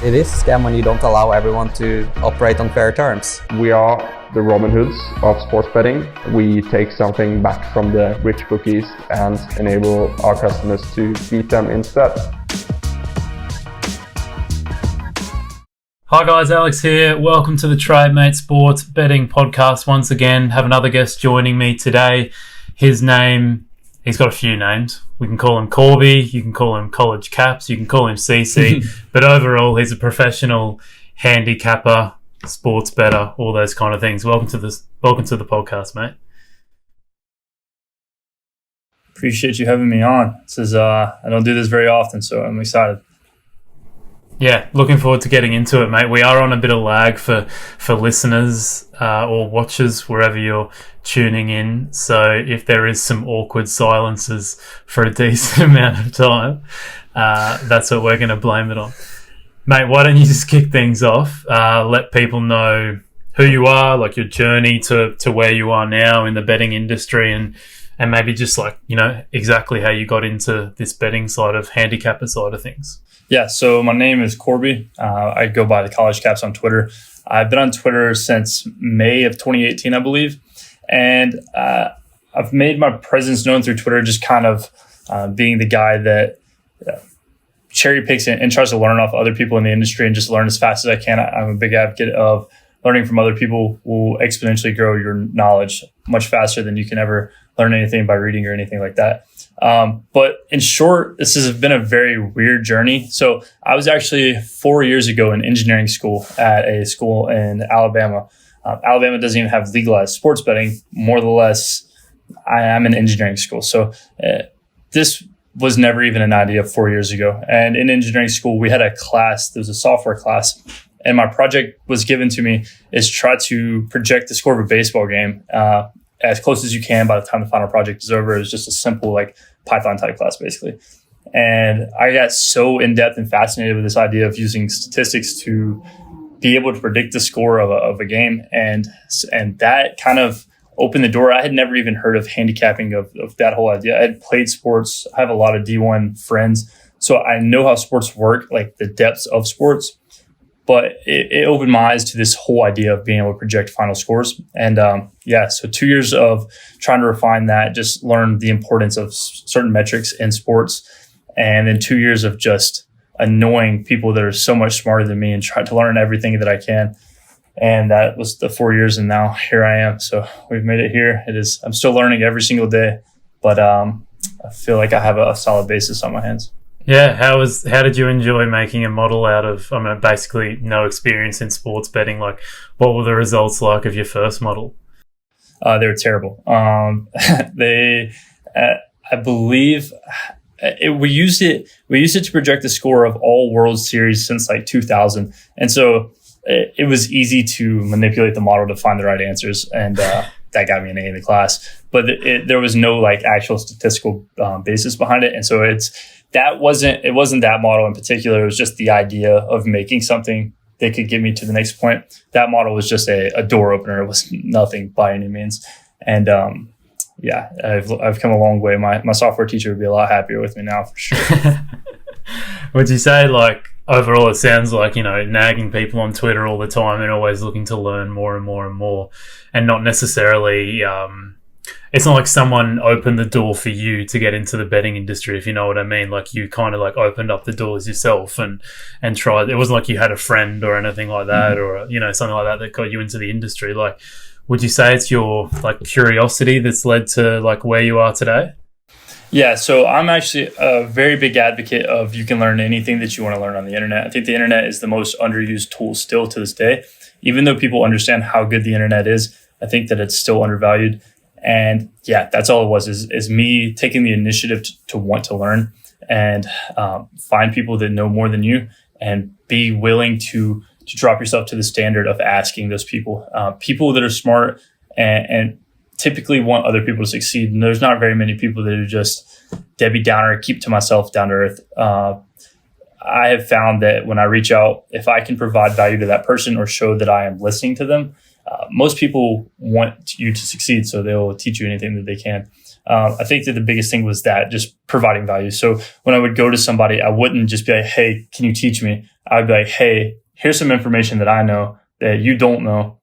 It is a scam when you don't allow everyone to operate on fair terms. We are the Robin Hoods of sports betting. We take something back from the rich bookies and enable our customers to beat them instead. Hi guys, Alex here. Welcome to the Trademate Sports Betting Podcast once again. Have another guest joining me today. His name, he's got a few names. We can call him Corbie, you can call him College Caps, you can call him CC. But overall, he's a professional handicapper, sports bettor, all those kind of things. Welcome to the podcast, mate. Appreciate you having me on. This is I don't do this very often, so I'm excited. Yeah, looking forward to getting into it, mate. We are on a bit of lag for listeners or watchers, wherever you're tuning in. So if there is some awkward silences for a decent amount of time, that's what we're going to blame it on. Mate, why don't you just kick things off? Let people know who you are, like your journey to where you are now in the betting industry, and maybe just like, you know, exactly how you got into this betting side of handicapper side of things. Yeah, so my name is Corbie. I go by the College Caps on Twitter. I've been on Twitter since May of 2018, I believe. And I've made my presence known through Twitter, just kind of being the guy that cherry picks and tries to learn off other people in the industry and just learn as fast as I can. I'm a big advocate of learning from other people will exponentially grow your knowledge much faster than you can ever learn anything by reading or anything like that. But in short, this has been a very weird journey. So I was actually 4 years ago in engineering school at a school in Alabama. Alabama doesn't even have legalized sports betting. More or less, I am in engineering school. So this was never even an idea 4 years ago. And in engineering school, we had a class, there was a software class, and my project was given to me is try to project the score of a baseball game as close as you can by the time the final project is over. It was just a simple like Python type class basically. And I got so in-depth and fascinated with this idea of using statistics to be able to predict the score of a game. And that kind of opened the door. I had never even heard of handicapping of that whole idea. I had played sports. I have a lot of D1 friends. So I know how sports work, like the depths of sports. But it opened my eyes to this whole idea of being able to project final scores. And so 2 years of trying to refine that, just learn the importance of certain metrics in sports. And then 2 years of just annoying people that are so much smarter than me and trying to learn everything that I can. And that was the 4 years. And now here I am. So we've made it here. I'm still learning every single day, but I feel like I have a solid basis on my hands. Yeah, how did you enjoy making a model out of, basically no experience in sports betting? Like, what were the results like of your first model? They were terrible. I believe we used it to project the score of all World Series since like 2000. And so it was easy to manipulate the model to find the right answers. And that got me an A in the class. But there was no like actual statistical basis behind it. And so it wasn't that model in particular. It was just the idea of making something that could get me to the next point. That model was just a door opener. It was nothing by any means. And I've come a long way. My software teacher would be a lot happier with me now for sure. Would you say, like, overall it sounds like, you know, nagging people on Twitter all the time and always looking to learn more and more and more, and not necessarily it's not like someone opened the door for you to get into the betting industry, if you know what I mean. Like, you kind of like opened up the doors yourself and tried. It wasn't like you had a friend or anything like that, or, you know, something like that got you into the industry. Like, would you say it's your like curiosity that's led to like where you are today? Yeah, so I'm actually a very big advocate of you can learn anything that you want to learn on the internet. I think the internet is the most underused tool still to this day. Even though people understand how good the internet is, I think that it's still undervalued. And yeah, that's all it was, is me taking the initiative to want to learn and find people that know more than you and be willing to drop yourself to the standard of asking those people that are smart and typically want other people to succeed. And there's not very many people that are just Debbie Downer, keep to myself, down to earth. I have found that when I reach out, if I can provide value to that person or show that I am listening to them, most people want you to succeed, so they'll teach you anything that they can. I think that the biggest thing was that just providing value. So when I would go to somebody, I wouldn't just be like, hey, can you teach me? I'd be like, hey, here's some information that I know that you don't know.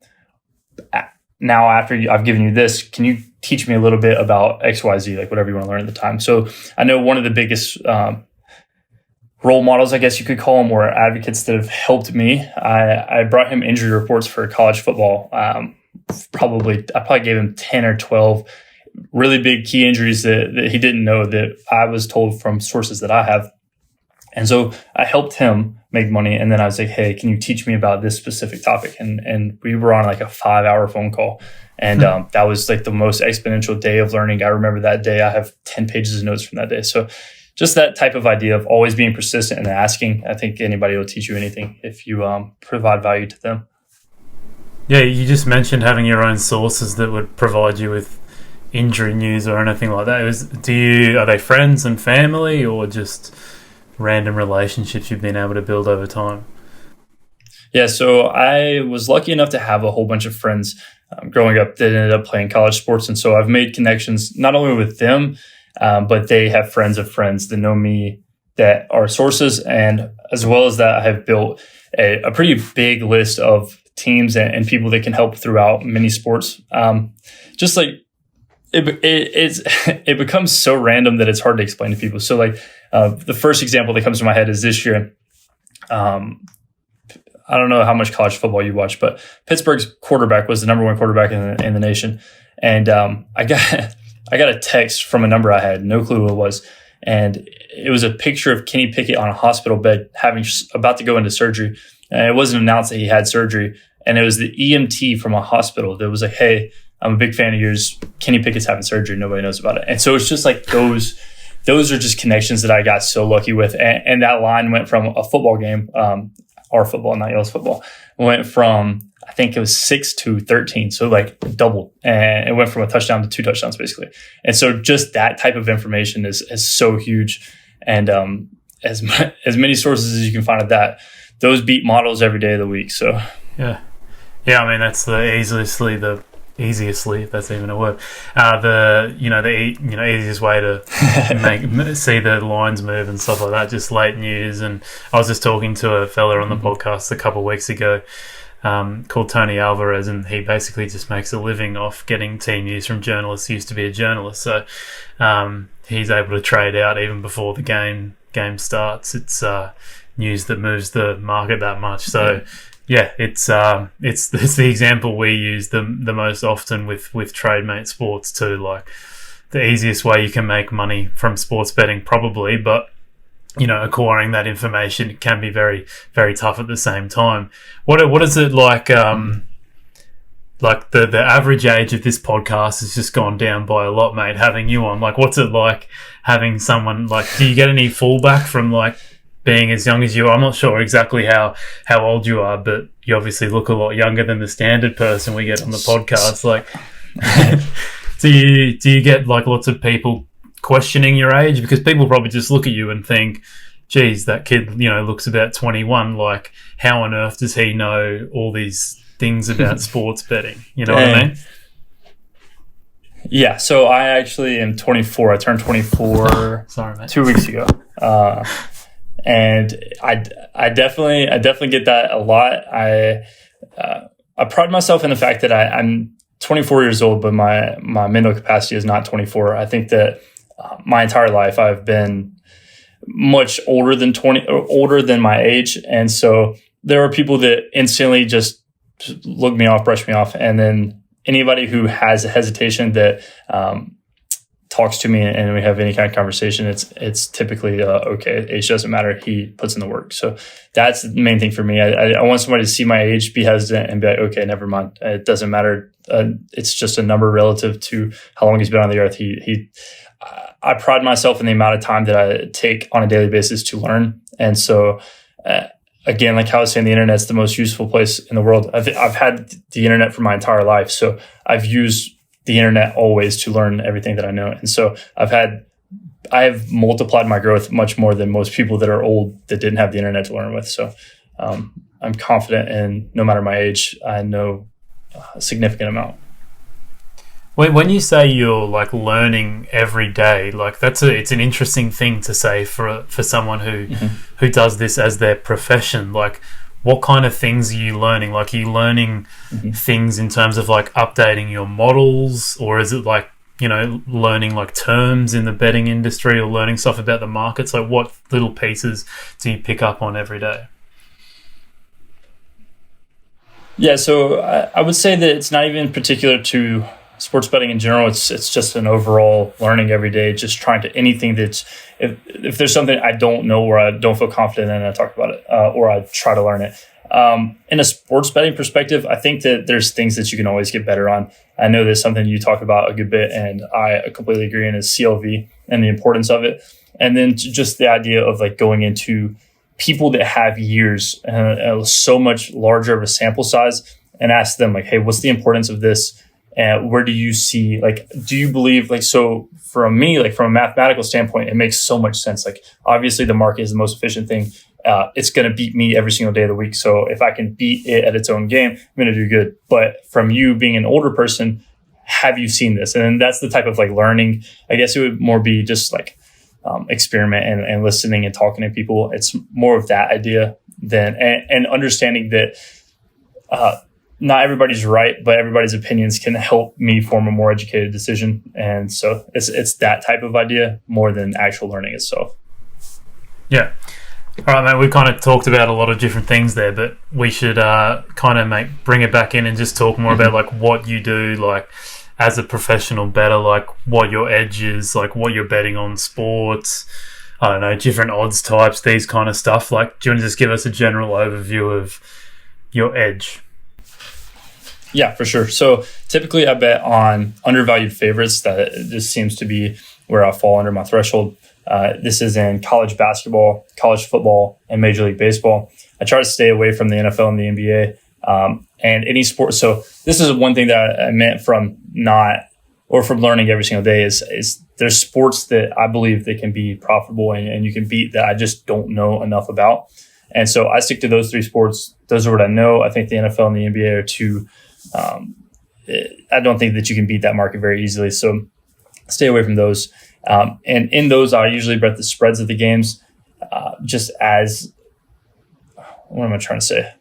Now, after I've given you this, can you teach me a little bit about XYZ, like whatever you want to learn at the time? So I know one of the biggest role models, I guess you could call them, or advocates that have helped me. I brought him injury reports for college football. I probably gave him 10 or 12 really big key injuries that he didn't know that I was told from sources that I have. And so I helped him make money. And then I was like, hey, can you teach me about this specific topic? And we were on like a 5-hour phone call. And that was like the most exponential day of learning. I remember that day. I have 10 pages of notes from that day. So just that type of idea of always being persistent and asking. I think anybody will teach you anything if you provide value to them. Yeah, you just mentioned having your own sources that would provide you with injury news or anything like that. Are they friends and family, or just random relationships you've been able to build over time? Yeah, so I was lucky enough to have a whole bunch of friends growing up that ended up playing college sports. And so I've made connections not only with them, but they have friends of friends that know me that are sources. And as well as that, I have built a pretty big list of teams and people that can help throughout many sports. Just like it becomes so random that it's hard to explain to people. So like the first example that comes to my head is this year. I don't know how much college football you watch, but Pittsburgh's quarterback was the number one quarterback in the nation. And I got a text from a number I had no clue who it was. And it was a picture of Kenny Pickett on a hospital bed about to go into surgery. And it wasn't announced that he had surgery. And it was the EMT from a hospital that was like, hey, I'm a big fan of yours. Kenny Pickett's having surgery. Nobody knows about it. And so it's just like those are just connections that I got so lucky with. And that line went from a football game, our football, not y'all's football, went from, I think it was 6 to 13. So like doubled. And it went from a touchdown to 2 touchdowns basically. And so just that type of information is so huge. And as many sources as you can find of that, those beat models every day of the week. So yeah. I mean, that's easily, if that's even a word, the easiest way to see the lines move and stuff like that, just late news. And I was just talking to a fella on the podcast a couple of weeks ago called Tony Alvarez, and he basically just makes a living off getting team news from journalists. He used to be a journalist, so he's able to trade out even before the game starts. It's news that moves the market that much. So yeah, it's the example we use the most often with Trademate Sports too. Like the easiest way you can make money from sports betting, probably, but acquiring that information can be very, very tough at the same time. What is it like? Like the average age of this podcast has just gone down by a lot, mate. Having you on, like, what's it like having someone like? Do you get any fallback from like being as young as you are? I'm not sure exactly how old you are, but you obviously look a lot younger than the standard person we get on the podcast. Like, do you get like lots of people questioning your age? Because people probably just look at you and think, geez, that kid, looks about 21. Like, how on earth does he know all these things about sports betting? You know what I mean? Yeah, so I actually am 24. I turned 24 Sorry, mate. 2 weeks ago. And I definitely get that a lot. I pride myself in the fact that I'm 24 years old, but my mental capacity is not 24. I think that my entire life I've been much older than my age, and so there are people that instantly just look me off, brush me off, and then anybody who has a hesitation that talks to me and we have any kind of conversation, it's typically okay. Age doesn't matter. He puts in the work. So that's the main thing for me. I want somebody to see my age, be hesitant, and be like, okay, never mind. It doesn't matter. It's just a number relative to how long he's been on the earth. I pride myself in the amount of time that I take on a daily basis to learn. And so, again, like how I was saying, the internet's the most useful place in the world. I've had the internet for my entire life. So I've used the internet always to learn everything that I know. And so I've multiplied my growth much more than most people that are old that didn't have the internet to learn with. So I'm confident in no matter my age, I know a significant amount. When you say you're like learning every day, like it's an interesting thing to say for someone who does this as their profession. Like, what kind of things are you learning? Like, are you learning things in terms of like updating your models, or is it like, you know, learning like terms in the betting industry or learning stuff about the markets? Like, what little pieces do you pick up on every day? Yeah, so I would say that it's not even particular to sports betting in general. It's just an overall learning every day, just trying to anything that's, if there's something I don't know or I don't feel confident in, I talk about it, or I try to learn it. In a sports betting perspective, I think that there's things that you can always get better on. I know there's something you talk about a good bit, and I completely agree, and is CLV and the importance of it. And then just the idea of like going into people that have years, so much larger of a sample size, and ask them like, hey, what's the importance of this? And where do you see, like, do you believe, like, so from me, like from a mathematical standpoint, it makes so much sense. Like, obviously the market is the most efficient thing. It's going to beat me every single day of the week. So if I can beat it at its own game, I'm going to do good. But from you being an older person, have you seen this? And that's the type of like learning. I guess it would more be just like experiment and listening and talking to people. It's more of that idea than, and understanding that not everybody's right, but everybody's opinions can help me form a more educated decision. And so it's that type of idea more than actual learning itself. Yeah. All right, man, we kind of talked about a lot of different things there, but we should kind of bring it back in and just talk more about like what you do, like as a professional bettor, like what your edge is, like what you're betting on sports, I don't know, different odds types, these kind of stuff. Like, do you want to just give us a general overview of your edge? Yeah, for sure. So typically I bet on undervalued favorites. That just seems to be where I fall under my threshold. This is in college basketball, college football, and Major League Baseball. I try to stay away from the NFL and the NBA and any sport. So this is one thing that I meant from from learning every single day is there's sports that I believe that can be profitable and you can beat that I just don't know enough about. And so I stick to those three sports. Those are what I know. I think the NFL and the NBA are two. I don't think that you can beat that market very easily. So stay away from those. And in those, I usually bet the spreads of the games, just as, what am I trying to say?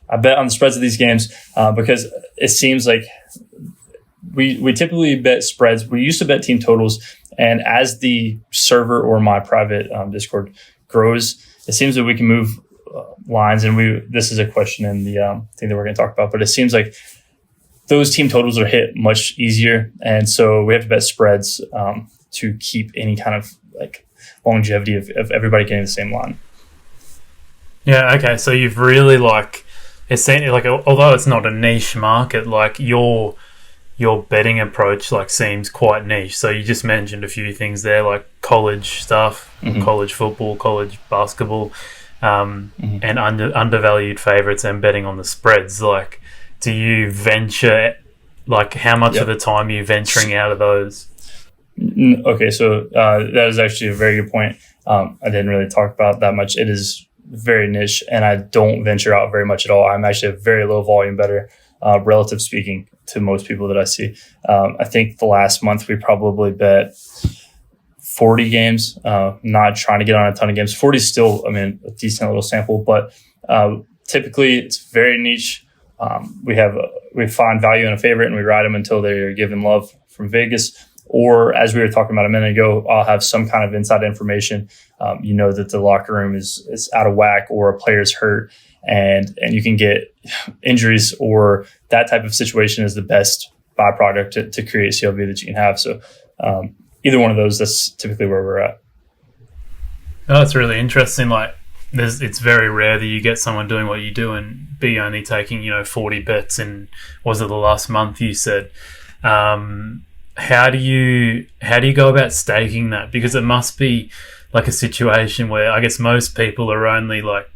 I bet on the spreads of these games because it seems like we typically bet spreads. We used to bet team totals. And as the server or my private Discord grows, it seems that we can move lines. And this is a question in the thing that we're going to talk about, but it seems like those team totals are hit much easier. And so we have to bet spreads to keep any kind of like longevity of everybody getting the same line. Yeah, okay. So you've really like, essentially, like, although it's not a niche market, like your betting approach like seems quite niche. So you just mentioned a few things there, like college stuff, college football, college basketball, and undervalued favorites and betting on the spreads. Like, do you venture, like, how much of the time are you venturing out of those? Okay, so that is actually a very good point. I didn't really talk about that much. It is very niche, and I don't venture out very much at all. I'm actually a very low volume bettor, relative speaking, to most people that I see. I think the last month we probably bet 40 games, not trying to get on a ton of games. 40 is still, I mean, a decent little sample, but typically it's very niche. We find value in a favorite and we ride them until they're given love from Vegas. Or as we were talking about a minute ago, I'll have some kind of inside information. That the locker room is out of whack or a player's hurt and you can get injuries, or that type of situation is the best byproduct to create CLV that you can have. So either one of those, that's typically where we're at. Oh, it's really interesting. Like, it's very rare that you get someone doing what you do and be only taking 40 bets in, was it the last month you said? How do you go about staking that? Because it must be like a situation where I guess most people are only like,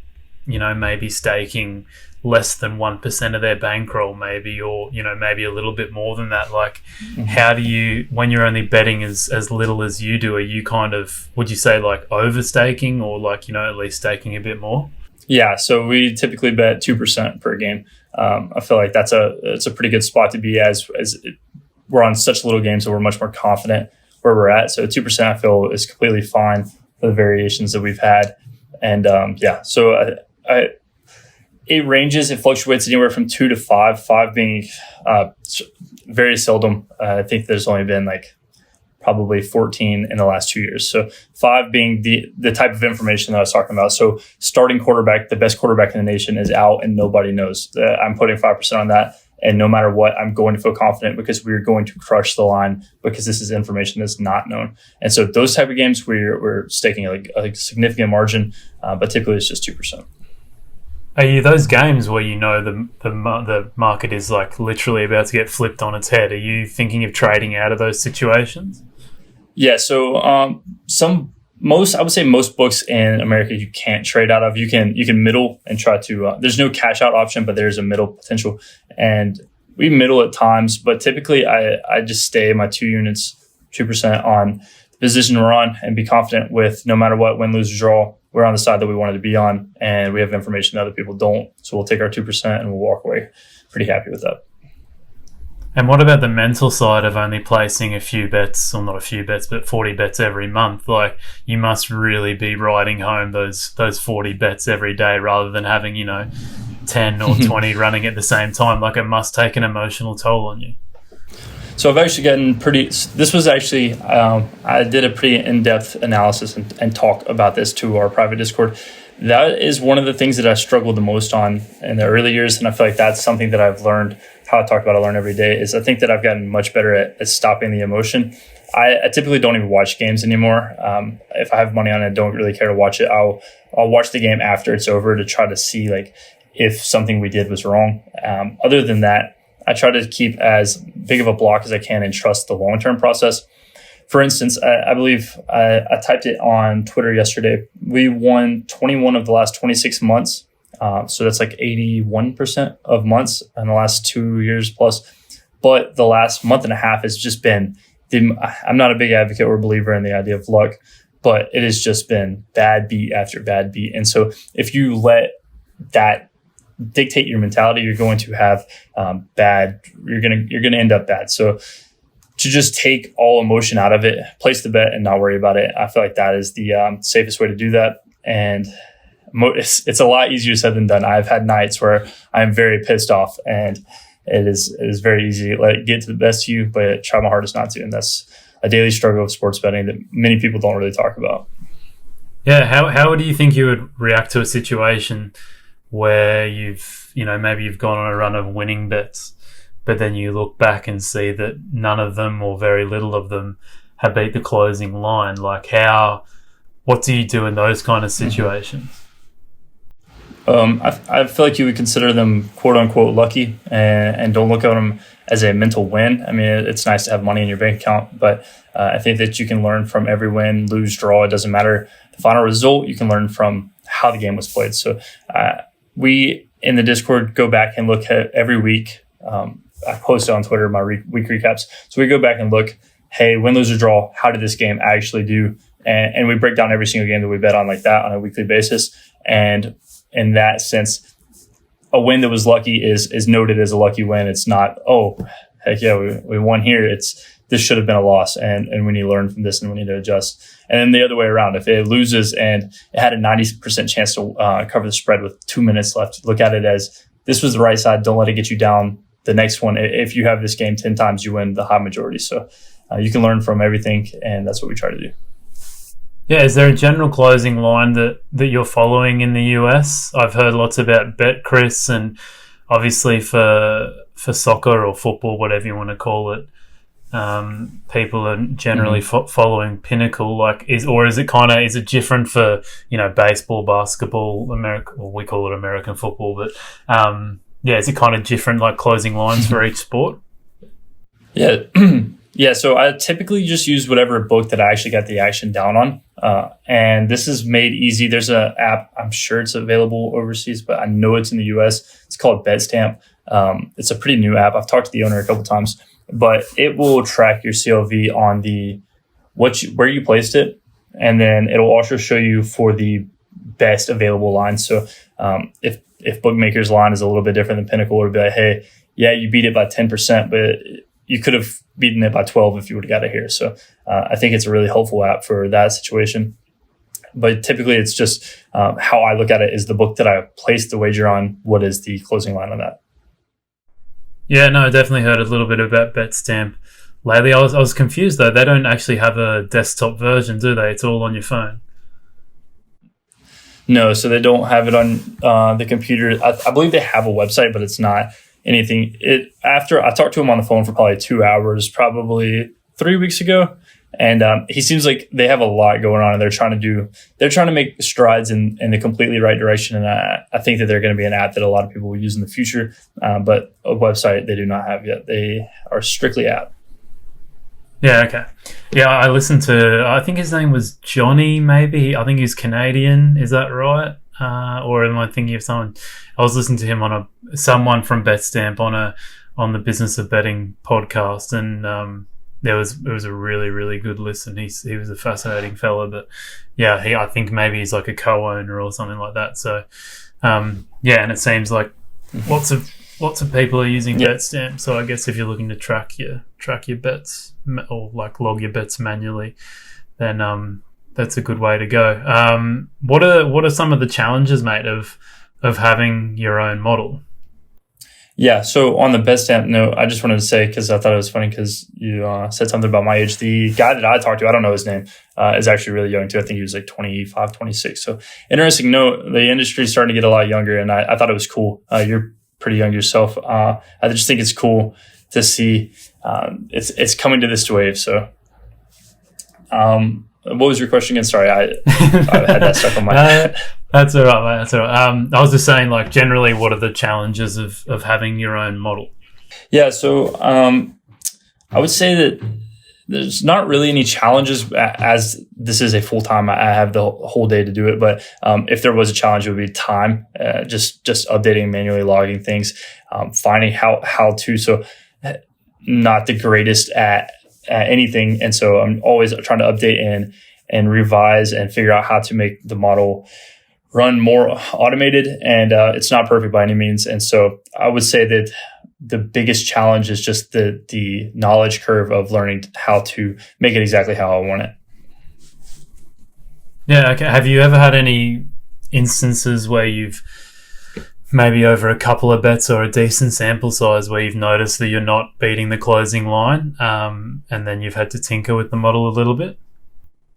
maybe staking less than 1% of their bankroll, maybe, or maybe a little bit more than that. Like, how do you, when you're only betting as little as you do, are you kind of, would you say like overstaking, or like at least staking a bit more? Yeah, so we typically bet 2% per game. I feel like it's a pretty good spot to be as we're on such little games that we're much more confident where we're at. So 2% I feel is completely fine for the variations that we've had. And so it ranges, it fluctuates anywhere from 2 to 5, 5 being very seldom. I think there's only been like probably 14 in the last 2 years. So 5 being the type of information that I was talking about. So starting quarterback, the best quarterback in the nation is out and nobody knows. I'm putting 5% on that. And no matter what, I'm going to feel confident because we're going to crush the line because this is information that's not known. And so those type of games, we're staking a significant margin, but typically it's just 2%. Are you those games where you know the market is like literally about to get flipped on its head? Are you thinking of trading out of those situations? Yeah, so I would say most books in America you can't trade out of. You can middle and try to. There's no cash out option, but there's a middle potential, and we middle at times. But typically, I just stay my 2 units, 2% on the position we're on, and be confident with no matter what, win, lose, or draw, we're on the side that we wanted to be on, and we have information that other people don't. So we'll take our 2% and we'll walk away pretty happy with that. And what about the mental side of only placing a few bets, or not a few bets, but 40 bets every month? Like, you must really be riding home those 40 bets every day rather than having, 10 or 20 running at the same time. Like, it must take an emotional toll on you. So I've actually gotten this was actually, I did a pretty in-depth analysis and talk about this to our private Discord. That is one of the things that I struggled the most on in the early years. And I feel like that's something that I've learned, how I talk about I learn every day, is I think that I've gotten much better at stopping the emotion. I typically don't even watch games anymore. If I have money on it, I don't really care to watch it. I'll watch the game after it's over to try to see like if something we did was wrong. Other than that, I try to keep as big of a block as I can and trust the long-term process. For instance, I believe I typed it on Twitter yesterday. We won 21 of the last 26 months. So that's like 81% of months in the last 2 years plus. But the last month and a half has just been, I'm not a big advocate or believer in the idea of luck, but it has just been bad beat after bad beat. And so if you let that dictate your mentality, you're going to have you're going to end up bad. So to just take all emotion out of it, place the bet and not worry about it, I feel like that is the safest way to do that. And it's a lot easier said than done. I've had nights where I'm very pissed off, and it is very easy to let it get to the best of you, but try my hardest not to. And that's a daily struggle of sports betting that many people don't really talk about. Yeah. How do you think you would react to a situation where maybe you've gone on a run of winning bets, but then you look back and see that none of them or very little of them have beat the closing line? Like, what do you do in those kind of situations? I feel like you would consider them quote unquote lucky and don't look at them as a mental win. I mean, it's nice to have money in your bank account, but I think that you can learn from every win, lose, draw. It doesn't matter the final result. You can learn from how the game was played. So we in the Discord go back and look at every week. I posted on Twitter my week recaps. So we go back and look, hey, win, lose, or draw, how did this game actually do? And we break down every single game that we bet on like that on a weekly basis. And in that sense, a win that was lucky is noted as a lucky win. It's not, oh, heck yeah, we won here. This should have been a loss, and we need to learn from this, and we need to adjust. And then the other way around, if it loses and it had a 90% chance to cover the spread with 2 minutes left, look at it as this was the right side. Don't let it get you down the next one. If you have this game 10 times, you win the high majority. So you can learn from everything, and that's what we try to do. Yeah, is there a general closing line that you're following in the US? I've heard lots about BetCris, and obviously for soccer or football, whatever you want to call it, people are generally following Pinnacle. Like, is it different for baseball, basketball, America, or we call it American football? But is it kind of different, like closing lines for each sport? Yeah. Yeah, so I typically just use whatever book that I actually got the action down on. And this is made easy. There's an app, I'm sure it's available overseas, but I know it's in the US. It's called BetStamp. It's a pretty new app. I've talked to the owner a couple times, but it will track your CLV on where you placed it. And then it'll also show you for the best available line. So if Bookmaker's line is a little bit different than Pinnacle, it'll be like, hey, yeah, you beat it by 10%, but you could have beaten it by 12 if you would have got it here. So I think it's a really helpful app for that situation. But typically it's just how I look at it is the book that I placed the wager on. What is the closing line on that? Yeah, no, I definitely heard a little bit about Betstamp lately. I was confused though. They don't actually have a desktop version, do they? It's all on your phone. No, so they don't have it on the computer. I believe they have a website, but it's not anything. After I talked to him on the phone for probably 2 hours, probably 3 weeks ago, and he seems like they have a lot going on, and they're trying to make strides in the completely right direction. And I think that they're going to be an app that a lot of people will use in the future, but a website they do not have yet. They are strictly app. Yeah, okay. Yeah, I listened to, I think his name was Johnny, maybe. I think he's Canadian. Is that right? Or am I thinking of someone? I was listening to him on someone from Betstamp on the Business of Betting podcast, and it was a really, really good listen. He was a fascinating fella, but yeah, I think maybe he's like a co-owner or something like that. So yeah, and it seems like lots of people are using Betstamp. So I guess if you're looking to track your bets or like log your bets manually, then that's a good way to go. What are some of the challenges, mate, of having your own model? Yeah, so on the Betstamp note, I just wanted to say, because I thought it was funny because you said something about my age. The guy that I talked to, I don't know his name, is actually really young too. I think he was like 25, 26. So interesting note, the industry is starting to get a lot younger, and I thought it was cool. You're pretty young yourself. I just think it's cool to see it's coming to this wave. So what was your question again? Sorry, I had that stuck on my head. That's all right, mate. That's all right. I was just saying, like, generally, what are the challenges of having your own model? Yeah, so I would say that there's not really any challenges, as this is a full-time. I have the whole day to do it. But if there was a challenge, it would be time, just updating, manually logging things, finding how to. So not the greatest at anything. And so I'm always trying to update and revise and figure out how to make the model run more automated. And it's not perfect by any means. And so I would say that the biggest challenge is just the knowledge curve of learning how to make it exactly how I want it. Yeah, okay. Have you ever had any instances where you've maybe over a couple of bets or a decent sample size where you've noticed that you're not beating the closing line, and then you've had to tinker with the model a little bit?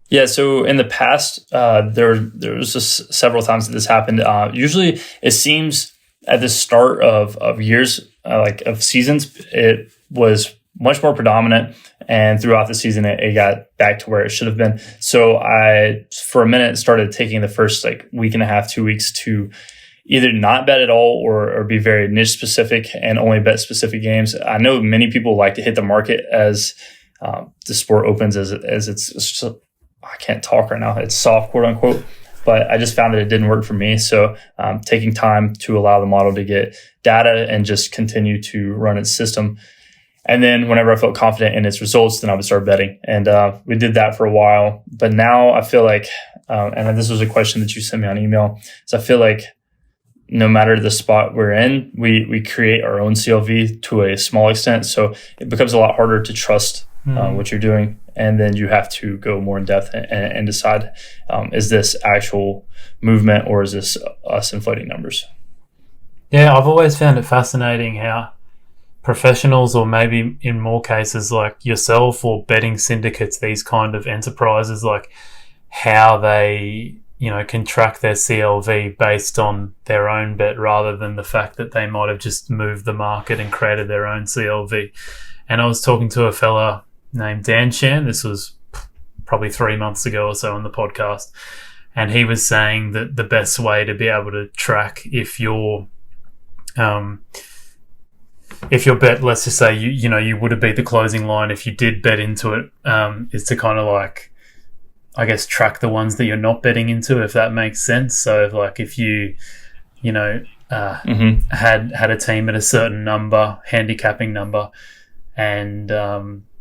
Yeah, so in the past, there was just several times that this happened. Usually it seems at the start of years, like of seasons, it was much more predominant, and throughout the season, it got back to where it should have been. So I, for a minute, started taking the first like week and a half, 2 weeks to either not bet at all or be very niche specific and only bet specific games. I know many people like to hit the market as the sport opens, as it's I can't talk right now. It's soft, quote unquote. But I just found that it didn't work for me. So taking time to allow the model to get data and just continue to run its system. And then whenever I felt confident in its results, then I would start betting. And we did that for a while. But now I feel like, and this was a question that you sent me on email, so I feel like no matter the spot we're in, we create our own CLV to a small extent. So it becomes a lot harder to trust what you're doing. And then you have to go more in depth and decide, is this actual movement or is this us inflating numbers? Yeah, I've always found it fascinating how professionals, or maybe in more cases like yourself or betting syndicates, these kind of enterprises, like how they, can track their CLV based on their own bet rather than the fact that they might have just moved the market and created their own CLV. And I was talking to a fella named Dan Shan. This was probably 3 months ago or so on the podcast. And he was saying that the best way to be able to track if your bet, let's just say you would have beat the closing line if you did bet into it, is to kind of like, I guess, track the ones that you're not betting into, if that makes sense. So like if you had a team at a certain number, handicapping number, and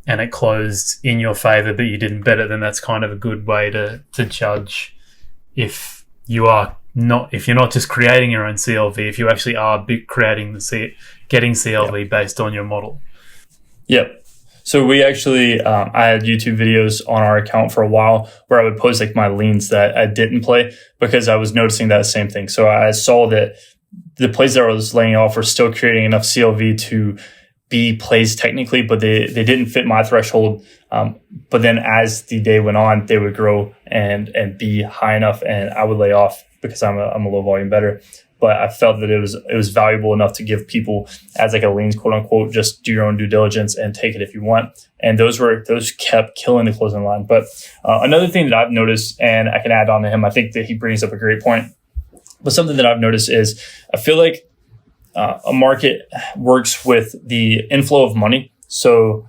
it closed in your favor, but you didn't bet it, then that's kind of a good way to judge if you're not just creating your own CLV, if you actually are getting CLV based on your model. Yep. So we actually, I had YouTube videos on our account for a while where I would post like my leans that I didn't play because I was noticing that same thing. So I saw that the plays that I was laying off were still creating enough CLV to be plays technically, but they didn't fit my threshold. But then as the day went on, they would grow and be high enough, and I would lay off because I'm a low volume better. But I felt that it was valuable enough to give people as like a leans, quote unquote, just do your own due diligence and take it if you want. And those kept killing the closing line. But another thing that I've noticed, and I can add on to him, I think that he brings up a great point. But something that I've noticed is I feel like a market works with the inflow of money. So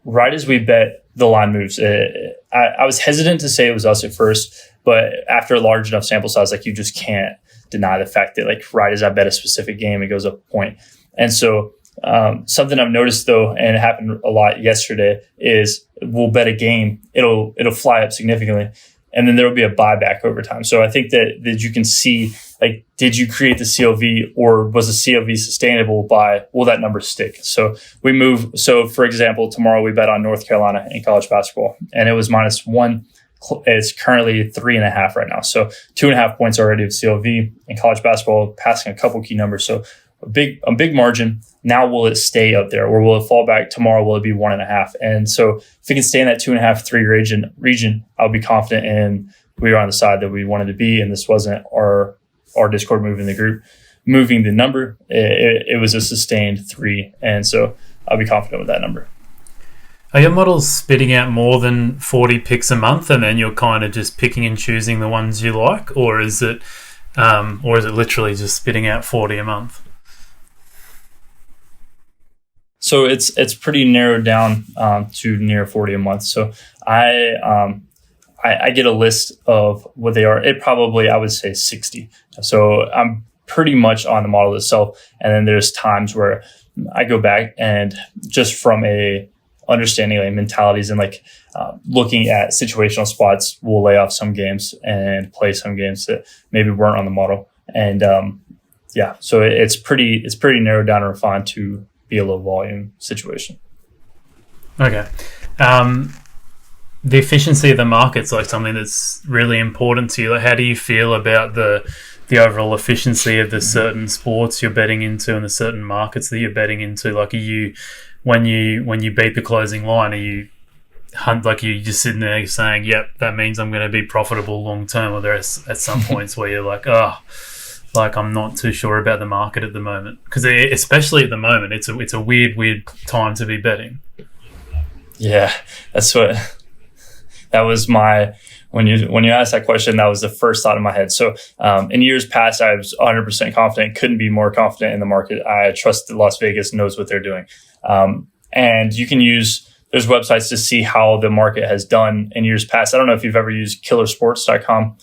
right as we bet, the line moves. I was hesitant to say it was us at first, but after a large enough sample size, like you just can't deny the fact that like right as I bet a specific game, it goes up a point. And so something I've noticed though, and it happened a lot yesterday, is we'll bet a game, it'll fly up significantly, and then there will be a buyback over time. So I think that you can see, like, did you create the CLV, or was the CLV sustainable by, will that number stick? So we move. So for example, tomorrow we bet on North Carolina in college basketball, and it was -1. It's currently 3.5 right now. So 2.5 points already of CLV in college basketball, passing a couple key numbers. So a big margin. Now, will it stay up there, or will it fall back tomorrow? Will it be 1.5? And so if it can stay in that 2.5, 3 region, I'll be confident in we were on the side that we wanted to be. And this wasn't our Discord moving the group, moving the number. It was a sustained 3. And so I'll be confident with that number. Are your models spitting out more than 40 picks a month, and then you're kind of just picking and choosing the ones you like, or is it literally just spitting out 40 a month? So it's pretty narrowed down to near 40 a month. So I get a list of what they are. It probably, I would say 60. So I'm pretty much on the model itself. And then there's times where I go back and just from a understanding like mentalities and like looking at situational spots, we'll lay off some games and play some games that maybe weren't on the model. And so it's pretty narrowed down and refined to be a low volume situation. Okay. The efficiency of the market's like something that's really important to you. Like, how do you feel about the overall efficiency of the certain sports you're betting into and the certain markets that you're betting into? Like, are you, when you beat the closing line, are you just sitting there saying, yep, that means I'm going to be profitable long term? Or there's at some points where you're like, I'm not too sure about the market at the moment, because especially at the moment, it's a weird time to be betting. Yeah, that was my, when you asked that question, that was the first thought in my head. So in years past, I was 100% confident, couldn't be more confident in the market. I trust that Las Vegas knows what they're doing. And you can there's websites to see how the market has done in years past. I don't know if you've ever used killersports.com.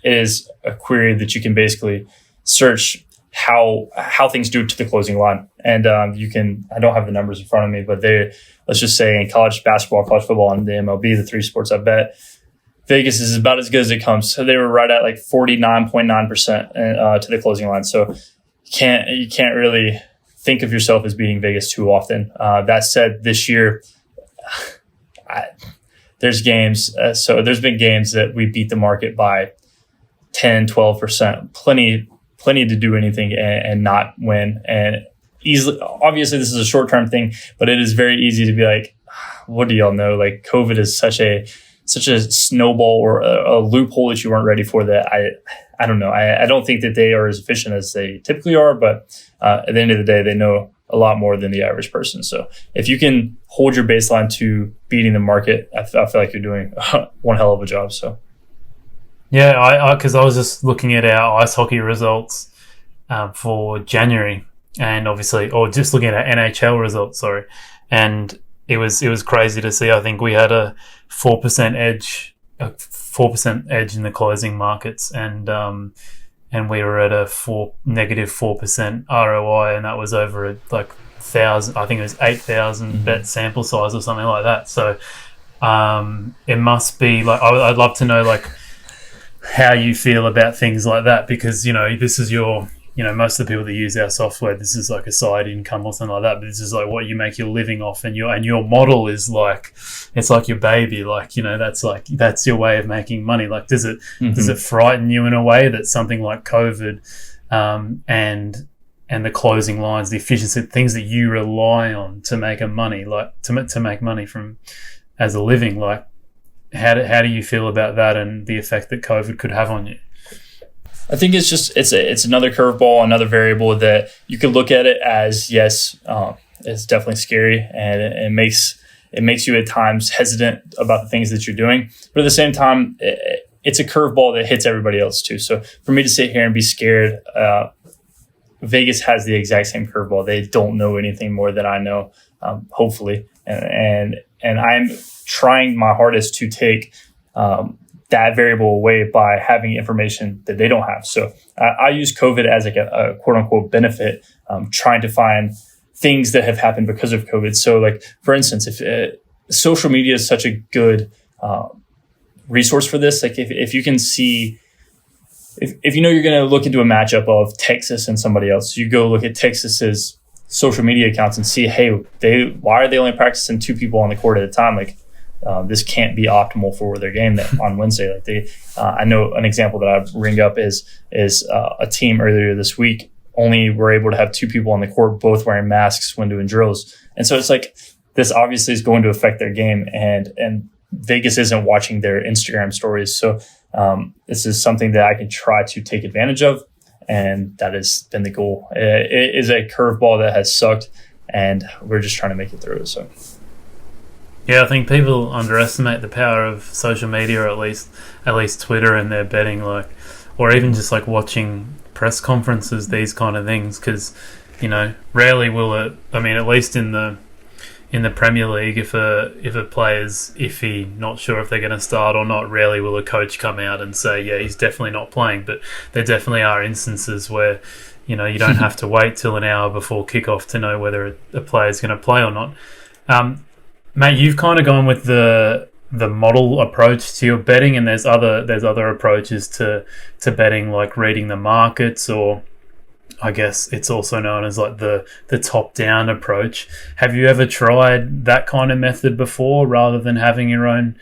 It is a query that you can basically search how things do to the closing line. And I don't have the numbers in front of me, but let's just say in college basketball, college football, and the MLB, the 3 sports I bet, Vegas is about as good as it comes. So they were right at like 49.9% to the closing line. So you can't really think of yourself as beating Vegas too often. That said, this year, there's games. So there's been games that we beat the market by 10, 12%, plenty to do anything and not win. And easily, obviously this is a short-term thing, but it is very easy to be like, what do y'all know? Like, COVID is such a snowball or a loophole that you weren't ready for, that I don't know. I don't think that they are as efficient as they typically are, but at the end of the day, they know a lot more than the average person. So if you can hold your baseline to beating the market, I feel like you're doing one hell of a job. So yeah, because I was just looking at our ice hockey results for January, and obviously, or just looking at our NHL results, sorry, and it was crazy to see. I think we had a 4% edge in the closing markets, and we were at a -4% ROI, and that was over like 1,000. I think it was 8,000 bet sample size or something like that. So it must be like, I'd love to know like how you feel about things like that, because this is your most of the people that use our software, this is like a side income or something like that, but this is like what you make your living off, and your model is like, it's like your baby, like, that's your way of making money. Like, does it frighten you in a way that something like COVID, and the closing lines, the efficiency, things that you rely on to make money, like to make money from as a living, like how do you feel about that and the effect that COVID could have on you? I think it's another curveball, another variable that you could look at it as, yes, it's definitely scary, and it makes you at times hesitant about the things that you're doing. But at the same time, it's a curveball that hits everybody else too. So for me to sit here and be scared, Vegas has the exact same curveball. They don't know anything more than I know, hopefully, and I'm trying my hardest to take that variable away by having information that they don't have. So I use COVID as like a quote unquote benefit, trying to find things that have happened because of COVID. So like, for instance, if social media is such a good resource for this, like if you can see, if you know you're going to look into a matchup of Texas and somebody else, you go look at Texas's social media accounts and see, hey, why are they only practicing 2 people on the court at a time? Like, this can't be optimal for their game on Wednesday. Like I know an example that I bring up is a team earlier this week only were able to have 2 people on the court, both wearing masks when doing drills. And so it's like, this obviously is going to affect their game, and Vegas isn't watching their Instagram stories. So this is something that I can try to take advantage of, and that has been the goal. It is a curveball that has sucked, and we're just trying to make it through it. So. Yeah, I think people underestimate the power of social media, or at least Twitter, and their betting, like, or even just like watching press conferences, these kind of things, because rarely will it. I mean, at least in the Premier League, if a player's iffy, not sure if they're going to start or not, rarely will a coach come out and say, yeah, he's definitely not playing. But there definitely are instances where you don't have to wait till an hour before kickoff to know whether a player's going to play or not. Mate, you've kind of gone with the model approach to your betting, and there's other approaches to betting, like reading the markets, or I guess it's also known as like the top-down approach. Have you ever tried that kind of method before, rather than having your own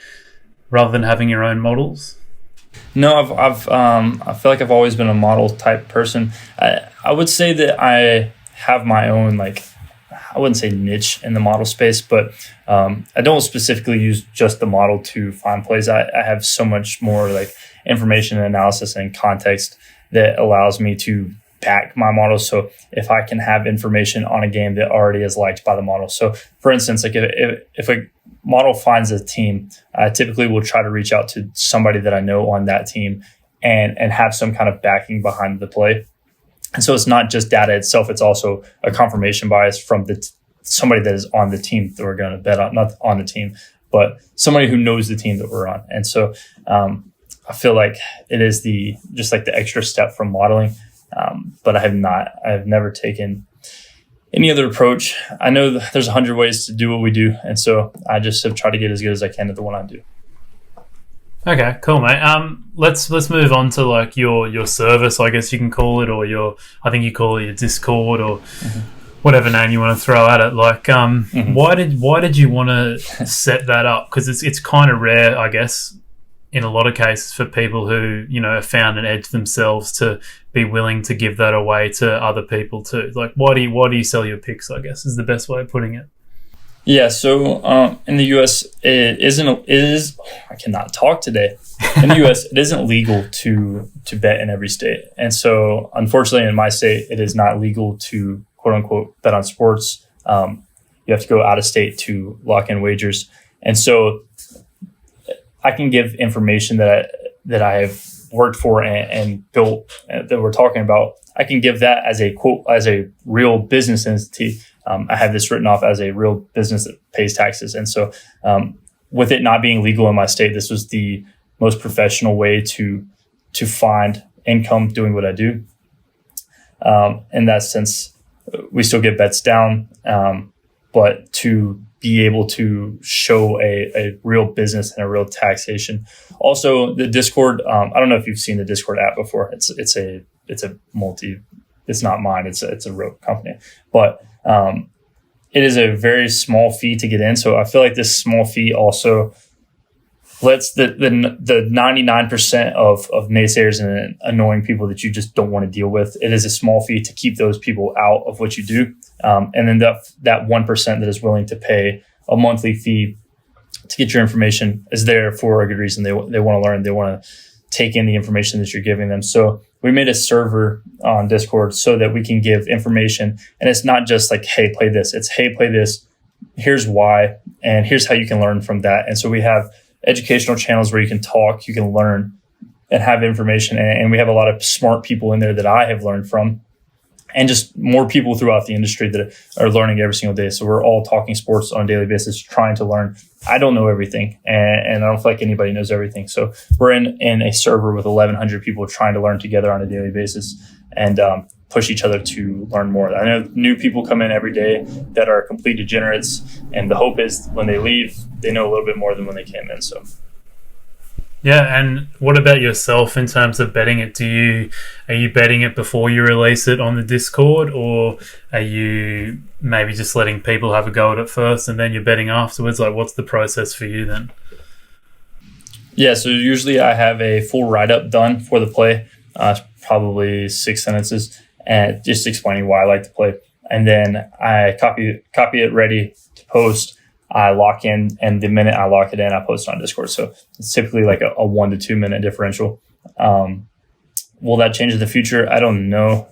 models? No, I feel like I've always been a model type person. I would say that I have my own, like, I wouldn't say niche in the model space, but I don't specifically use just the model to find plays. I have so much more like information and analysis and context that allows me to back my model. So if I can have information on a game that already is liked by the model. So for instance, like if a model finds a team, I typically will try to reach out to somebody that I know on that team and have some kind of backing behind the play. And so it's not just data itself, it's also a confirmation bias from somebody that is on the team that we're going to bet on, not on the team, but somebody who knows the team that we're on. And so I feel like it is just like the extra step from modeling. But I've never taken any other approach. I know there's 100 ways to do what we do. And so I just have tried to get as good as I can at the one I do. Okay, cool, mate. Let's move on to like your service, I guess you can call it, or I think you call it your Discord, or whatever name you want to throw at it. Like, why did you want to set that up? Because it's kind of rare, I guess, in a lot of cases for people who have found an edge themselves to be willing to give that away to other people too. Like, why do you sell your picks, I guess, is the best way of putting it. Yeah, so in the U.S., I cannot talk today. In the U.S., it isn't legal to bet in every state. And so, unfortunately, in my state, it is not legal to, quote-unquote, bet on sports. You have to go out of state to lock in wagers. And so I can give information that I have worked for and built that we're talking about. I can give that as a real business entity. I have this written off as a real business that pays taxes. And so with it not being legal in my state, this was the most professional way to find income doing what I do. In that sense, we still get bets down, but to be able to show a real business and a real taxation. Also, the Discord, I don't know if you've seen the Discord app before. It's a it's not mine. It's a real company. But it is a very small fee to get in. So I feel like this small fee also lets the 99% of naysayers and annoying people that you just don't want to deal with. It is a small fee to keep those people out of what you do. And then that 1% that is willing to pay a monthly fee to get your information is there for a good reason. They want to learn. They want to take in the information that you're giving them. So we made a server on Discord so that we can give information. And it's not just like, hey, play this. It's, hey, play this. Here's why. And here's how you can learn from that. And so we have educational channels where you can talk, you can learn and have information. And we have a lot of smart people in there that I have learned from, and just more people throughout the industry that are learning every single day. So we're all talking sports on a daily basis, trying to learn. I don't know everything, and I don't feel like anybody knows everything. So we're in a server with 1,100 people trying to learn together on a daily basis and push each other to learn more. I know new people come in every day that are complete degenerates, and the hope is when they leave, they know a little bit more than when they came in. So. Yeah, and what about yourself in terms of betting it? Are you betting it before you release it on the Discord, or are you maybe just letting people have a go at it first and then you're betting afterwards? Like, what's the process for you then? Yeah, so usually I have a full write-up done for the play, probably 6 sentences, and just explaining why I like to play. And then I copy it ready to post. I lock in, and the minute I lock it in, I post it on Discord. So it's typically like a 1 to 2 minute differential. Will that change in the future? I don't know.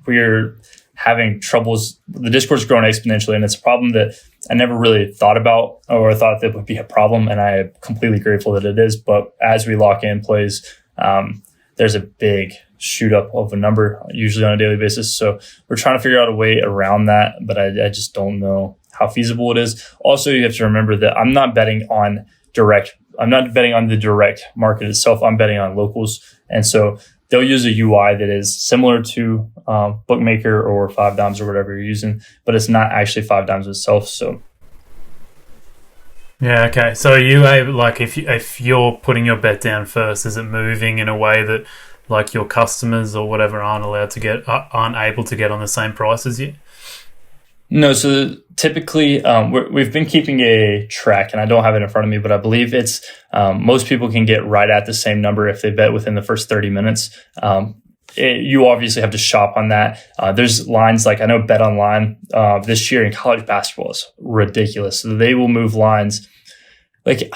We're having troubles. The Discord's growing exponentially, and it's a problem that I never really thought about or thought that would be a problem, and I am completely grateful that it is. But as we lock in plays, there's a big shoot up of a number, usually on a daily basis. So we're trying to figure out a way around that, but I just don't know how feasible it is. Also, you have to remember that I'm not betting on the direct market itself. I'm betting on locals. And so they'll use a UI that is similar to Bookmaker or Five Dimes or whatever you're using, but it's not actually Five Dimes itself. So yeah, okay. So are you able, like, if you're putting your bet down first, is it moving in a way that like your customers or whatever aren't able to get on the same price as you? No, so typically we've been keeping a track, and I don't have it in front of me, but I believe it's most people can get right at the same number if they bet within the first 30 minutes. You obviously have to shop on that. There's lines like, I know Bet Online this year in college basketball is ridiculous. So they will move lines. Like,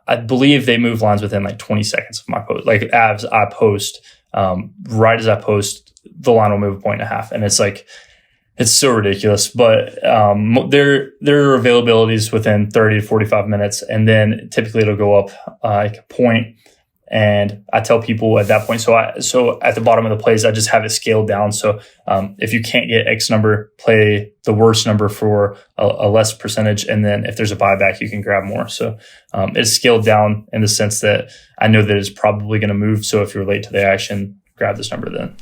I believe they move lines within like 20 seconds of my post. Like, as I post, right as I post, the line will move 1.5. And it's like, it's so ridiculous, but there are availabilities within 30 to 45 minutes, and then typically it'll go up like a point. And I tell people at that point, so at the bottom of the plays, I just have it scaled down. So if you can't get X number, play the worst number for a less percentage, and then if there's a buyback, you can grab more. So it's scaled down in the sense that I know that it's probably going to move. So if you're late to the action, grab this number then.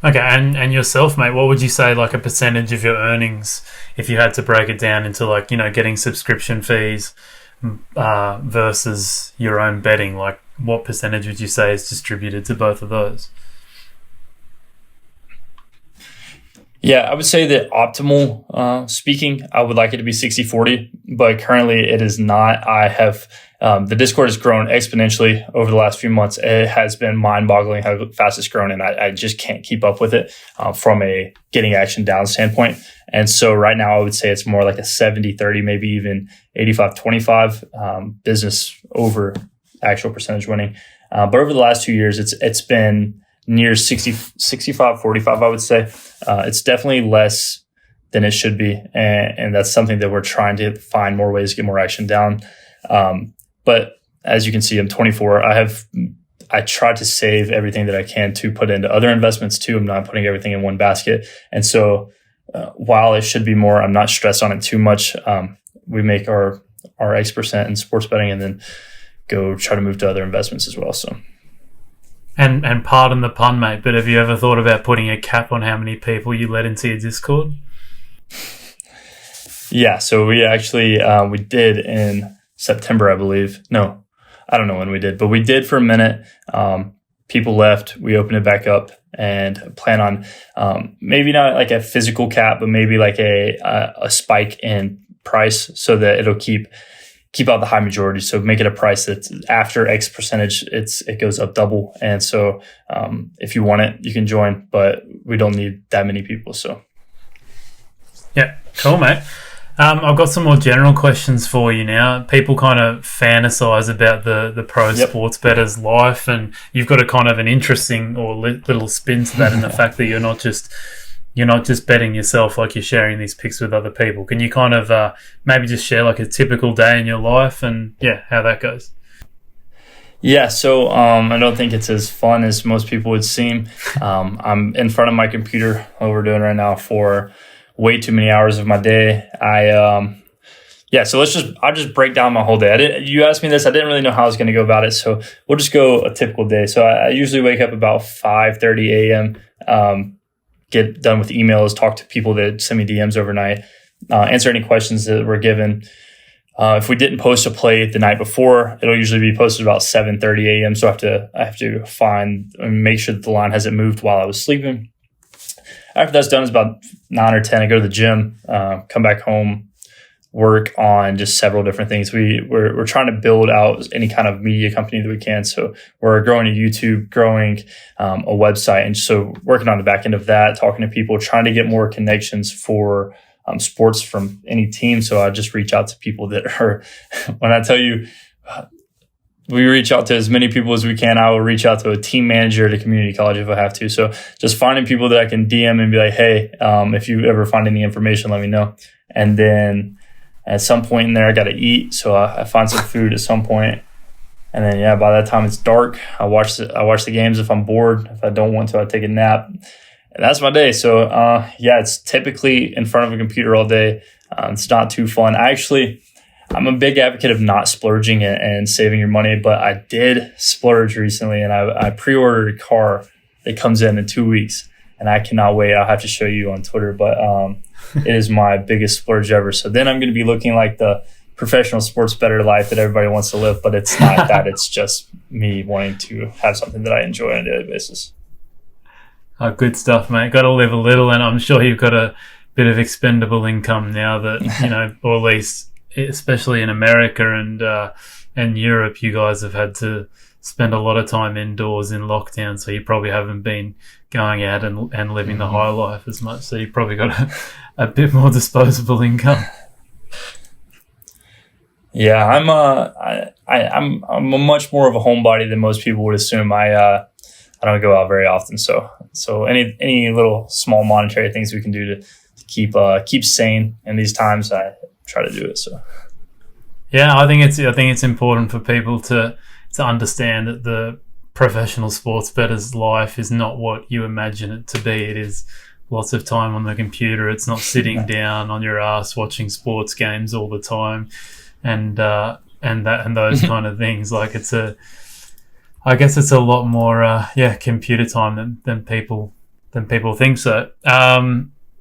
Okay, and yourself, mate, what would you say, like, a percentage of your earnings, if you had to break it down into, like, you know, getting subscription fees versus your own betting? Like, what percentage would you say is distributed to both of those? Yeah, I would say that optimal speaking, I would like it to be 60-40, but currently it is not. I have the Discord has grown exponentially over the last few months. It has been mind-boggling how fast it's grown, and I just can't keep up with it from a getting action down standpoint. And so right now I would say it's more like a 70-30, maybe even 85-25 business over actual percentage winning. But over the last 2 years, it's been near 65-45, I would say. It's definitely less than it should be. And that's something that we're trying to find more ways to get more action down. But as you can see, I'm 24. I try to save everything that I can to put into other investments too. I'm not putting everything in one basket. And so while it should be more, I'm not stressed on it too much. We make our X% in sports betting and then go try to move to other investments as well. So. And pardon the pun, mate, but have you ever thought about putting a cap on how many people you let into your Discord? Yeah, so we actually we did in September, I believe. No, I don't know when we did, but we did for a minute. people left, we open it back up and plan on maybe not like a physical cap, but maybe like a spike in price so that it'll keep out the high majority. So make it a price that's after X percentage, it goes up double. And so if you want it, you can join, but we don't need that many people. So yeah, cool, mate. I've got some more general questions for you now. People kind of fantasize about the pro sports bettor's life, and you've got a kind of an interesting or little spin to that in the fact that you're not just betting yourself, like you're sharing these picks with other people. Can you kind of maybe just share like a typical day in your life and how that goes? Yeah, so I don't think it's as fun as most people would seem. I'm in front of my computer, what we're doing right now, for way too many hours of my day. So I'll just break down my whole day. You asked me this, I didn't really know how I was going to go about it, so we'll just go a typical day. So I usually wake up about 5:30 a.m., get done with emails, talk to people that send me DMs overnight, answer any questions that were given. If we didn't post a play the night before, it'll usually be posted about 7:30 a.m. So I have to find and make sure that the line hasn't moved while I was sleeping. After that's done, it's about 9 or 10. I go to the gym, come back home, work on just several different things. We're trying to build out any kind of media company that we can. So we're growing a YouTube, growing a website. And so working on the back end of that, talking to people, trying to get more connections for sports from any team. So I just reach out to people that are, when I tell you, we reach out to as many people as we can. I will reach out to a team manager at a community college if I have to. So just finding people that I can DM and be like, hey, if you ever find any information, let me know. And then at some point in there, I got to eat. So I find some food at some point. And then, by that time it's dark. I watch the games if I'm bored. If I don't want to, I take a nap. And that's my day. So, it's typically in front of a computer all day. It's not too fun. I'm a big advocate of not splurging and saving your money, but I did splurge recently, and I pre-ordered a car that comes in 2 weeks, and I cannot wait. I'll have to show you on Twitter, but it is my biggest splurge ever. So then I'm going to be looking like the professional sports bettor life that everybody wants to live, but it's not that. It's just me wanting to have something that I enjoy on a daily basis. Oh, good stuff, mate. Got to live a little, and I'm sure you've got a bit of expendable income now that, or at least especially in America and Europe, you guys have had to spend a lot of time indoors in lockdown, so you probably haven't been going out and living the high life as much. So you probably got a bit more disposable income. Yeah, I'm a much more of a homebody than most people would assume. I don't go out very often, so any little small monetary things we can do to keep sane in these times, I try to do it. So I think it's important for people to understand that the professional sports bettor's life is not what you imagine it to be. It is lots of time on the computer. It's not sitting down on your ass watching sports games all the time and those kind of things. Like I guess it's a lot more computer time than people think so.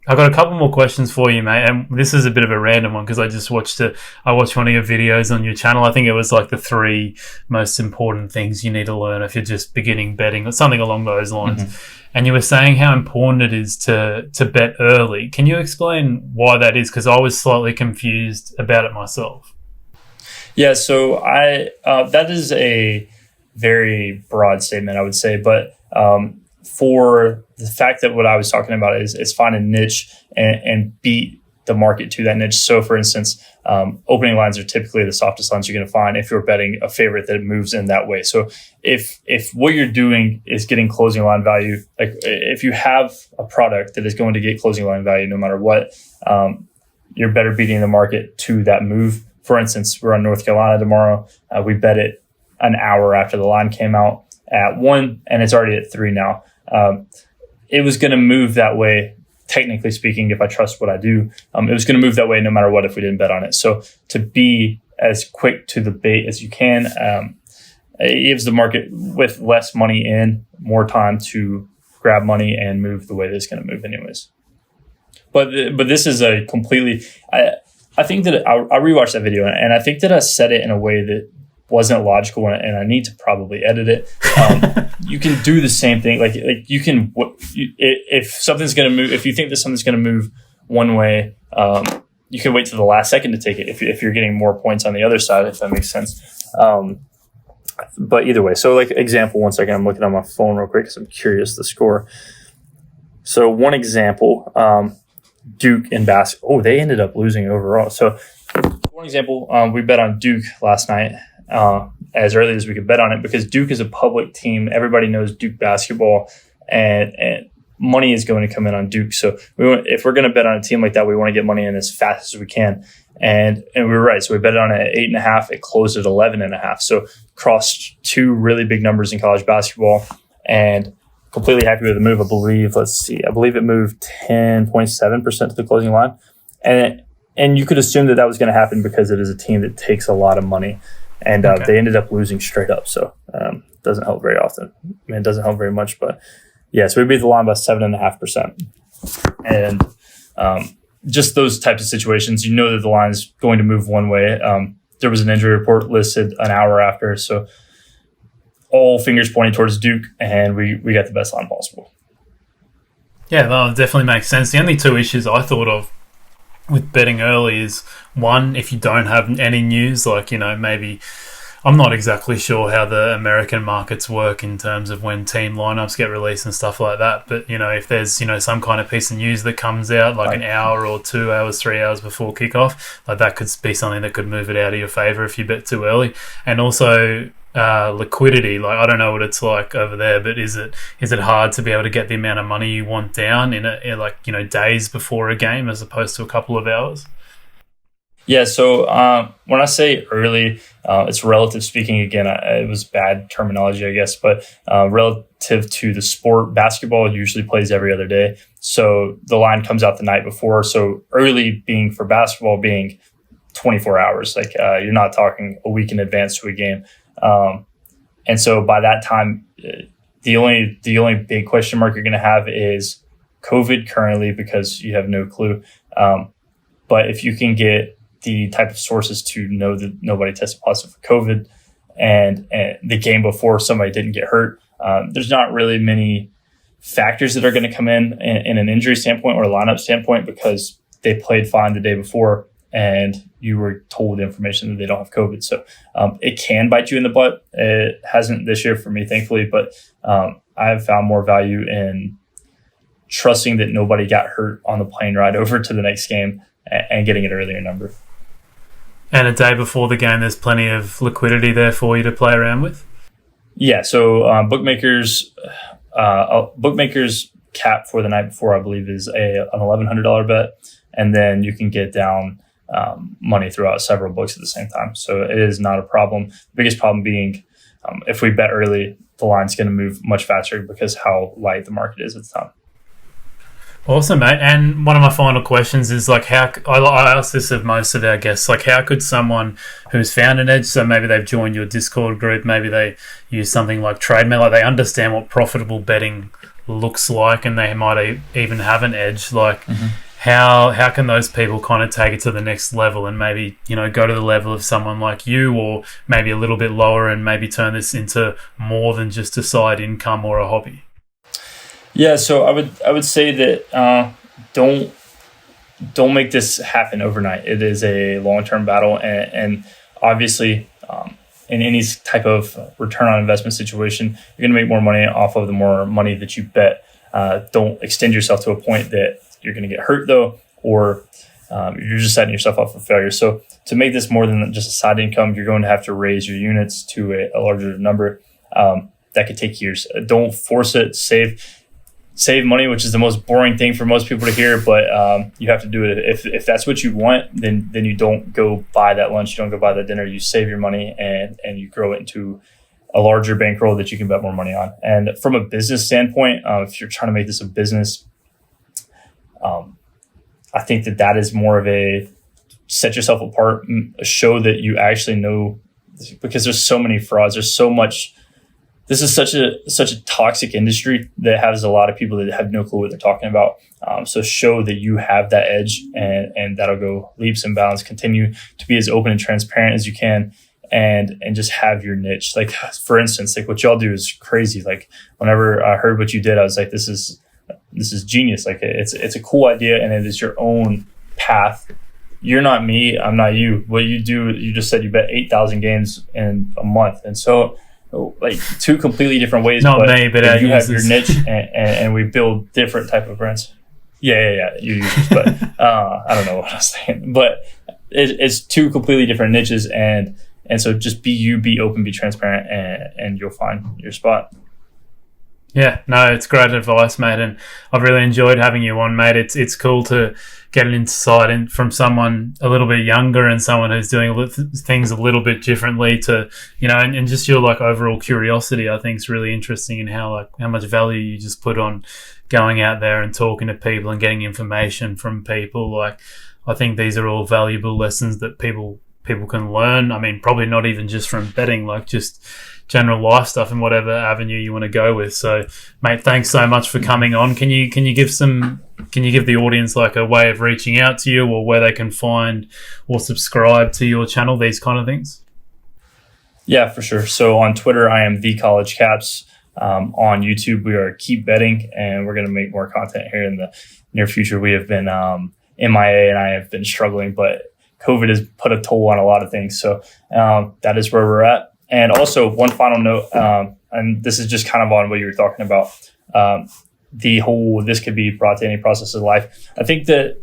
I've got a couple more questions for you, mate, and this is a bit of a random one because I watched one of your videos on your channel. I think it was like the 3 most important things you need to learn if you're just beginning betting or something along those lines. And you were saying how important it is to bet early. Can you explain why that is? Because I was slightly confused about it myself. Yeah, so that is a very broad statement, I would say, but for the fact that what I was talking about is find a niche and beat the market to that niche. So for instance, opening lines are typically the softest lines you're going to find if you're betting a favorite that moves in that way. So if what you're doing is getting closing line value, like if you have a product that is going to get closing line value no matter what, you're better beating the market to that move. For instance, we're on North Carolina tomorrow. We bet it an hour after the line came out at 1, and it's already at 3 now. It was going to move that way, technically speaking, if I trust what I do. It was going to move that way no matter what if we didn't bet on it. So to be as quick to the bait as you can, it gives the market with less money in more time to grab money and move the way that it's going to move anyways. But this is a completely... I think that I rewatched that video, and I think that I said it in a way that wasn't logical, and I need to probably edit it. You can do the same thing. Like you can, if something's going to move, if you think that something's going to move one way, you can wait to the last second to take it if you're getting more points on the other side, if that makes sense. But either way, so like example, one second, I'm looking on my phone real quick because I'm curious the score. So one example, Duke and basketball. Oh, they ended up losing overall. So one example, we bet on Duke last night as early as we could bet on it because Duke is a public team. Everybody knows Duke basketball, and money is going to come in on Duke. So if we're going to bet on a team like that, we want to get money in as fast as we can. And we were right. So we bet it on at 8.5. It closed at 11.5. So crossed two really big numbers in college basketball, and completely happy with the move. I believe it moved 10.7% to the closing line. And you could assume that was going to happen because it is a team that takes a lot of money. And they ended up losing straight up. So doesn't help very often. I mean, it doesn't help very much. But yeah, so we beat the line by 7.5%. And just those types of situations, you know that the line is going to move one way. There was an injury report listed an hour after. So all fingers pointing towards Duke, and we got the best line possible. Yeah, that definitely makes sense. The only two issues I thought of with betting early is, one, if you don't have any news, like, maybe I'm not exactly sure how the American markets work in terms of when team lineups get released and stuff like that. But, if there's, some kind of piece of news that comes out like an hour or 2 hours, 3 hours before kickoff, like that could be something that could move it out of your favor if you bet too early. And also liquidity, like I don't know what it's like over there, but is it hard to be able to get the amount of money you want down in days before a game as opposed to a couple of hours? Yeah, so when I say early, it's relative speaking. Again, it was bad terminology, I guess, but relative to the sport, basketball usually plays every other day. So the line comes out the night before. So early being for basketball being 24 hours. Like you're not talking a week in advance to a game. And so by that time, the only big question mark you're going to have is COVID currently, because you have no clue. But if you can get the type of sources to know that nobody tested positive for COVID and the game before somebody didn't get hurt, there's not really many factors that are going to come in an injury standpoint or a lineup standpoint because they played fine the day before and you were told information that they don't have COVID. So it can bite you in the butt. It hasn't this year for me, thankfully, but I have found more value in trusting that nobody got hurt on the plane ride over to the next game and getting an earlier number. And a day before the game, there's plenty of liquidity there for you to play around with? Yeah, so bookmakers cap for the night before, I believe, is an $1,100 bet. And then you can get down money throughout several books at the same time. So it is not a problem. The biggest problem being if we bet early, the line's going to move much faster because how light the market is at the time. Awesome, mate. And one of my final questions is how I ask this of most of our guests, how could someone who's found an edge, so maybe they've joined your Discord group, maybe they use something like Trademate, like they understand what profitable betting looks like and they might even have an edge, how can those people kind of take it to the next level and maybe, go to the level of someone like you, or maybe a little bit lower and maybe turn this into more than just a side income or a hobby? Yeah, so I would say that don't make this happen overnight. It is a long-term battle, and obviously in any type of return on investment situation, you're going to make more money off of the more money that you bet. Don't extend yourself to a point that you're going to get hurt though, or you're just setting yourself up for failure. So to make this more than just a side income, you're going to have to raise your units to a larger number. That could take years. Don't force it. Save money, which is the most boring thing for most people to hear, but you have to do it. If that's what you want, then you don't go buy that lunch, you don't go buy that dinner, you save your money and you grow it into a larger bankroll that you can bet more money on. And from a business standpoint, if you're trying to make this a business, I think that is more of a set yourself apart, show that you actually know, because there's so many frauds, there's so much. This is such a toxic industry that has a lot of people that have no clue what they're talking about. So show that you have that edge, and that'll go leaps and bounds. Continue to be as open and transparent as you can, and just have your niche. Like, for instance, like what y'all do is crazy. Like, whenever I heard what you did, I was like, this is genius. Like, it's a cool idea, and it is your own path. You're not me, I'm not you. What you do, you just said you bet 8,000 games in a month, and so like two completely different ways. Not me, but you have your niche, and we build different type of brands. Yeah, you users, but I don't know what I was saying, but it's two completely different niches, and so just be you, be open, be transparent, and you'll find your spot. Yeah, no, it's great advice, mate, and I've really enjoyed having you on, mate. It's cool to get an insight from someone a little bit younger and someone who's doing things a little bit differently to, and just your like overall curiosity. I think is really interesting, in how much value you just put on going out there and talking to people and getting information from people. Like, I think these are all valuable lessons that people can learn. I mean, probably not even just from betting, like just general life stuff and whatever avenue you want to go with. So, mate, thanks so much for coming on. Can you give the audience like a way of reaching out to you, or where they can find or subscribe to your channel, these kind of things? Yeah, for sure. So on Twitter, I am the College Caps. On YouTube, we are Keep Betting, and we're going to make more content here in the near future. We have been MIA, and I have been struggling, but COVID has put a toll on a lot of things. So that is where we're at. And also, one final note, and this is just kind of on what you were talking about, the whole this could be brought to any process of life. I think that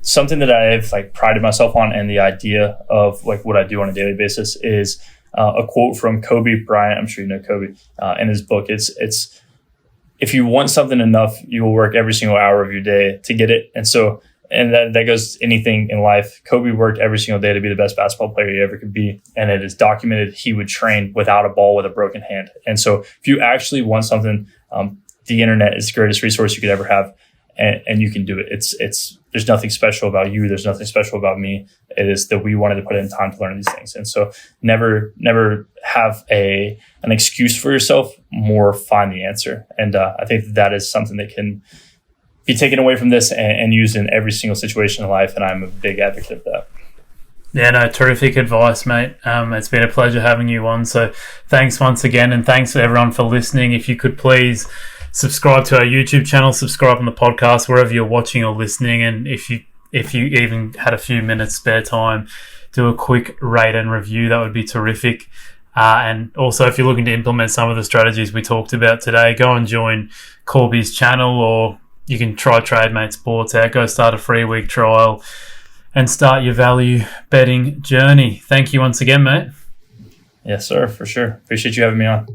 something that I've like prided myself on, and the idea of like what I do on a daily basis, is a quote from Corbie Bryant. I'm sure you know Corbie, in his book. It's if you want something enough, you will work every single hour of your day to get it. And that goes to anything in life. Corbie worked every single day to be the best basketball player he ever could be. And it is documented he would train without a ball with a broken hand. And so if you actually want something, the internet is the greatest resource you could ever have. And you can do it. There's nothing special about you. There's nothing special about me. It is that we wanted to put in time to learn these things. And so never have an excuse for yourself, more find the answer. And I think that is something that can be taken away from this and used in every single situation in life. And I'm a big advocate of that. Yeah, no, terrific advice, mate. It's been a pleasure having you on. So thanks once again, and thanks to everyone for listening. If you could please subscribe to our YouTube channel, subscribe on the podcast, wherever you're watching or listening. And if you even had a few minutes spare time, do a quick rate and review. That would be terrific. And also, if you're looking to implement some of the strategies we talked about today, go and join Corbie's channel, or you can try Trademate Sports out. Go start a free week trial and start your value betting journey. Thank you once again, mate. Yes, sir, for sure. Appreciate you having me on.